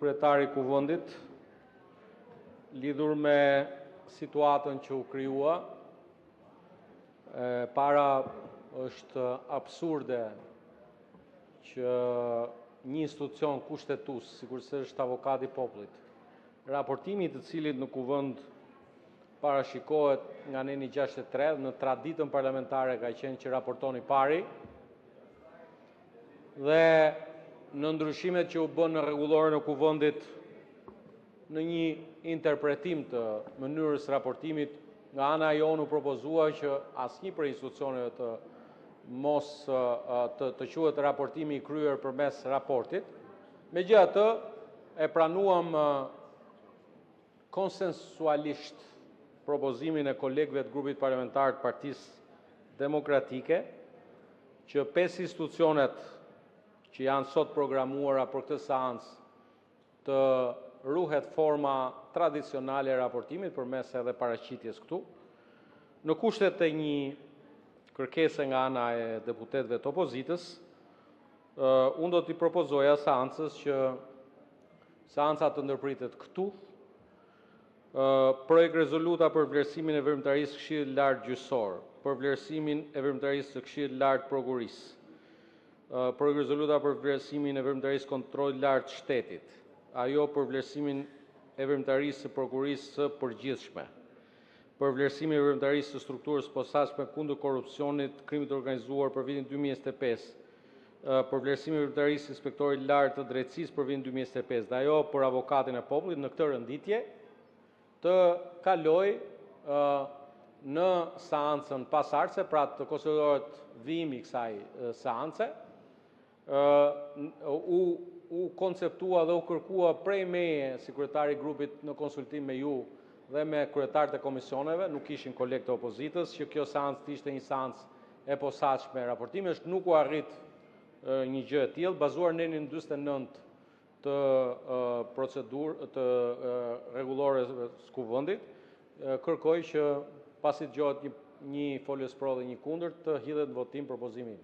kryetari i Kuvendit, lidhur me situatën që u krijua, para është absurde që një institucion kushtetues, sikurse është avokati i popullit, raportimi i të cilit në Kuvend parashikohet nga neni 63 në traditën parlamentare ka qenë që raportoni pari dhe në ndryshimet që u bën në rregulloren e Kuvendit në një interpretim të mënyrës raportimit nga ana jonë u propozua që asnjë prej institucioneve të mos të quhet raportimi i kryer përmes raportit. Megjithatë, e pranuam konsensualisht propozimin e kolegëve të grupit parlamentar të Partisë Demokratike që 5 institucionet që janë sot programuara për këtë seancë të ruhet forma tradicionale e raportimit përmes edhe paraqitjes këtu, në kushtet e një kërkese nga ana e deputetëve të opozitës, unë do t'i propozoja seancës që seanca të ndërpritet këtu, projekt rezoluta për vlerësimin e veprimtarisë së Këshillit Lart Gjyqësor, për vlerësimin e veprimtarisë së Këshillit Lart Prokurisë, projekt rezoluta për vlerësimin e veprimtarisë së Kontrollit Lart të Shtetit, ajo për vlerësimin e veprimtarisë së Prokurisë së Përgjithshme, për vlerësimin e veprimtarisë së strukturës posaçme kundër korrupsionit, krimit të organizuar për vitin 2025, për vlerësimin e veprimtarisë së Inspektorit Lart të Drejtësisë për vitin 2025, dhe ajo për avokatin e popullit në këtë renditje të kaloj në seancën pasardhëse, pra të konsiderohet vijimi i kësaj seance. U konceptua dhe u kërkua prej meje, si kryetari i grupit, në konsultim me ju dhe me kryetarët e komisioneve, nuk ishin kolegë të opozitës, që kjo seancë të ishte një seancë e posaçme raportimesh, nuk u arrit një gjë e tillë, bazuar në nenin 49 të procedurë të rregullore së Kuvendit, kërkoj që pasi dëgohet një foljes pro dhe një kundër, të hidhet në votim propozimi.